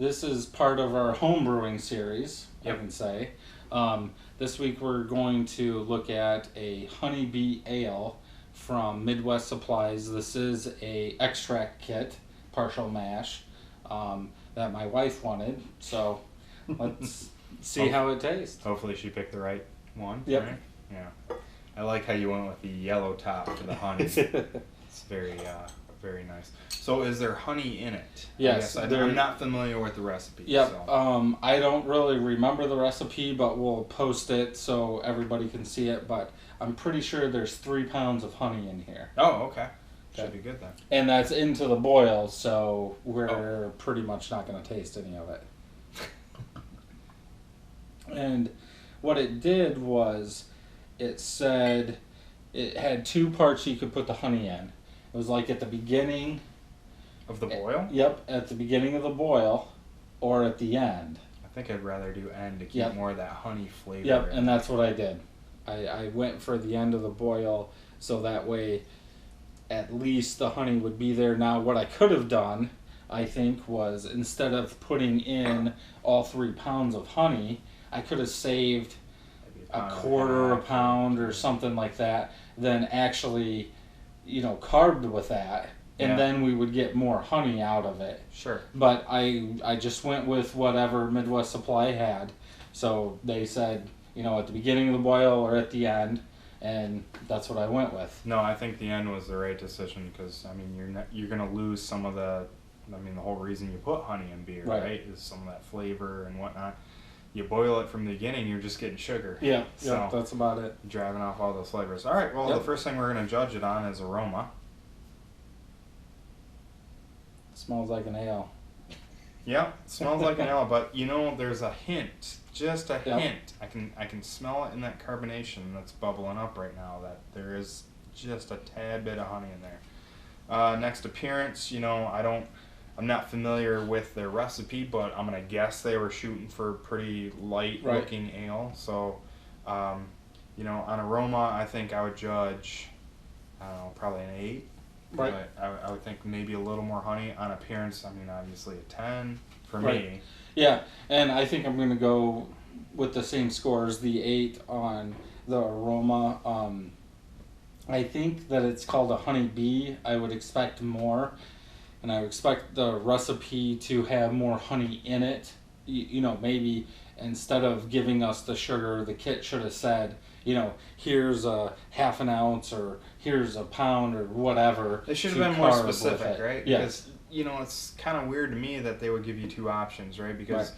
this is part of our home brewing series, I can say. This week we're going to look at a honeybee ale from Midwest Supplies. This is a extract kit, partial mash, that my wife wanted. So let's see how it tastes. Hopefully she picked the right one. Yep. Right? Yeah. I like how you went with the yellow top for the honey. It's very nice. So is there honey in it? Yes. I'm not familiar with the recipe. Yep. So. I don't really remember the recipe, but we'll post it so everybody can see it. But I'm pretty sure there's 3 pounds of honey in here. Oh, okay. Should be good then. And that's into the boil, so we're pretty much not going to taste any of it. And what it did was, it said it had 2 parts you could put the honey in. It was like at the beginning of the boil? Yep, at the beginning of the boil or at the end. I think I'd rather do end to keep more of that honey flavor. Yep, and that's what I did. I went for the end of the boil so that way at least the honey would be there. Now what I could have done, I think, was instead of putting in all 3 pounds of honey, I could have saved a quarter a pound or something like that, then actually, carved with that, and then we would get more honey out of it. Sure. But I just went with whatever Midwest Supply had. So they said, at the beginning of the boil or at the end, and that's what I went with. No, I think the end was the right decision because, you're going to lose some of the whole reason you put honey in beer, right? Is some of that flavor and whatnot. You boil it from the beginning, you're just getting sugar. Yeah, that's about it. Driving off all those flavors. All right, well, the first thing we're going to judge it on is aroma. It smells like an ale. Yeah, it smells like an ale, but there's a hint, just a hint. I can smell it in that carbonation that's bubbling up right now, that there is just a tad bit of honey in there. Next appearance, I'm not familiar with their recipe, but I'm going to guess they were shooting for pretty light-looking ale. So, on aroma, I think I would judge, probably an 8. Right. But I would think maybe a little more honey. On appearance, obviously a 10 for me. Yeah, and I think I'm going to go with the same scores, the 8 on the aroma. I think that it's called a honey bee. I would expect more. And I would expect the recipe to have more honey in it. Maybe instead of giving us the sugar, the kit should have said, here's a half an ounce or here's a pound or whatever. They should have been more specific, right? Yeah. Because, it's kind of weird to me that they would give you 2 options, right? Because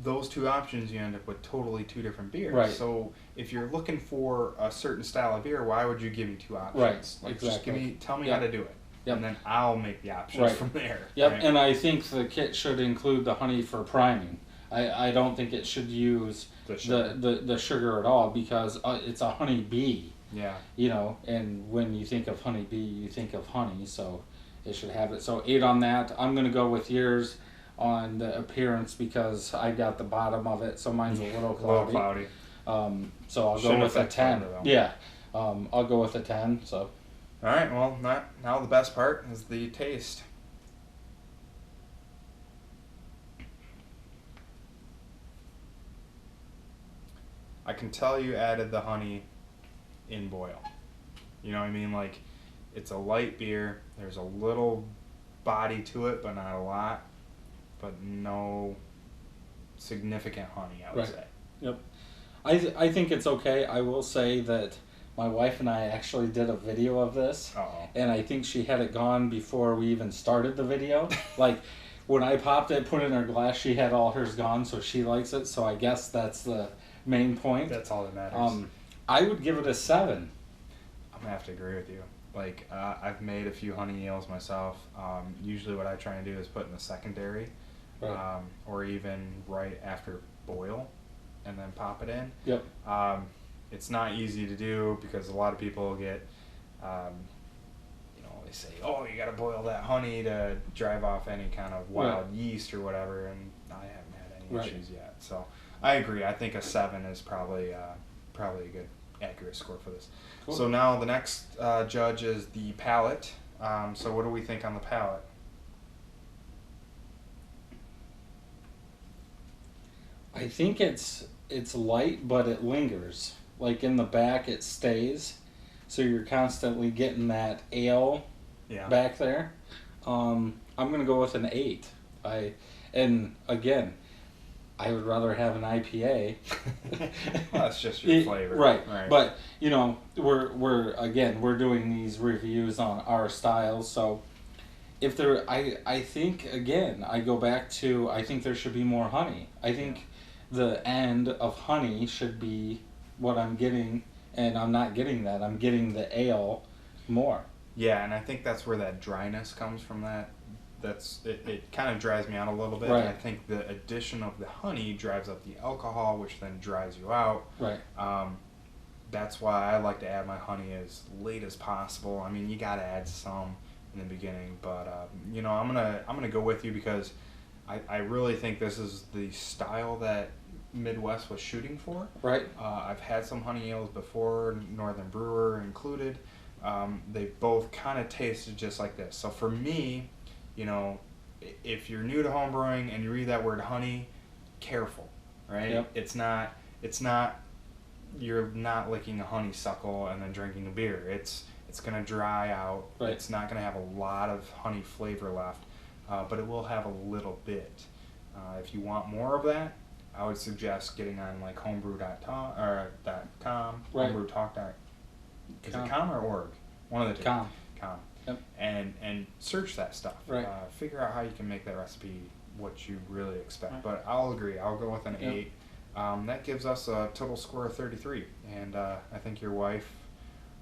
those 2 options, you end up with totally 2 different beers. Right. So if you're looking for a certain style of beer, why would you give me 2 options? Right, exactly. Just tell me how to do it. Yep. And then I'll make the options from there. Yep, right? and I think the kit should include the honey for priming. I don't think it should use the sugar at all because it's a honey bee. Yeah. And when you think of honey bee, you think of honey, so it should have it. So 8 on that. I'm going to go with yours on the appearance because I got the bottom of it, so mine's a little cloudy. So I'll go with a 10. Yeah, I'll go with a 10, so... All right, well, now the best part is the taste. I can tell you added the honey in boil. You know what I mean? Like, it's a light beer. There's a little body to it, but not a lot. But no significant honey, I would say. Yep. I think it's okay. I will say that my wife and I actually did a video of this, and I think she had it gone before we even started the video. Like, when I popped it, put it in her glass, she had all hers gone, so she likes it, so I guess that's the main point. That's all that matters. I would give it a 7. I'm going to have to agree with you. Like, I've made a few honey ales myself. Usually what I try and do is put in the secondary, or even right after boil, and then pop it in. Yep. It's not easy to do because a lot of people get, they say, you got to boil that honey to drive off any kind of wild yeast or whatever, and I haven't had any issues yet. So I agree. I think a 7 is probably a good accurate score for this. Cool. So now the next judge is the palate. So what do we think on the palate? I think it's light, but it lingers. Like in the back, it stays, so you're constantly getting that ale back there. I'm gonna go with an 8. And again, I would rather have an IPA. Well, that's just your flavor, right? But you know, we're doing these reviews on our styles, so if there, I think again, I go back to I think there should be more honey. I think the end of honey should be what I'm getting, and I'm not getting that. I'm getting the ale more. Yeah, and I think that's where that dryness comes from. It kind of dries me out a little bit. Right. And I think the addition of the honey drives up the alcohol, which then dries you out. Right. That's why I like to add my honey as late as possible. I mean, you got to add some in the beginning, but you know, I'm gonna go with you because I really think this is the style that Midwest was shooting for. Right. I've had some honey ales before, Northern Brewer included. They both kind of tasted just like this. So for me, you know, if you're new to home brewing and you read that word honey, careful, right? Yep. It's not, you're not licking a honeysuckle and then drinking a beer. It's going to dry out. Right. It's not going to have a lot of honey flavor left, but it will have a little bit. If you want more of that, I would suggest getting on like homebrew.com or .com, right. homebrewtalk. Is it com or org? One of the two. Com. Yep. And search that stuff. Right. Figure out how you can make that recipe what you really expect. Right. But I'll agree. I'll go with an Yep. 8. That gives us a total score of 33. And I think your wife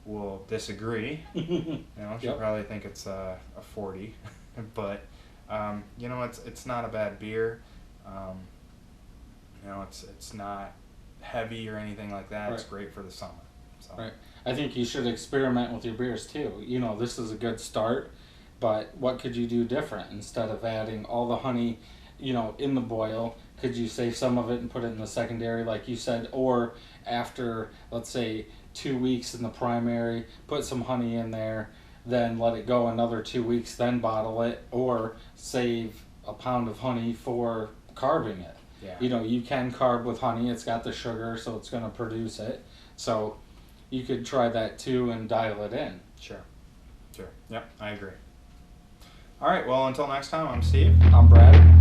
will disagree. You know, she'll Yep. probably think it's a 40. But you know, it's not a bad beer. You know, it's not heavy or anything like that. Right. It's great for the summer. So. Right. I think you should experiment with your beers too. You know, this is a good start, but what could you do different instead of adding all the honey, you know, in the boil? Could you save some of it and put it in the secondary, like you said, or after, let's say, 2 weeks in the primary, put some honey in there, then let it go another 2 weeks, then bottle it, or save a pound of honey for carbing it. Yeah. You know, you can carb with honey. It's got the sugar, so it's going to produce it. So you could try that too and dial it in. Sure. Yep, I agree. All right, well, until next time, I'm Steve. I'm Brad.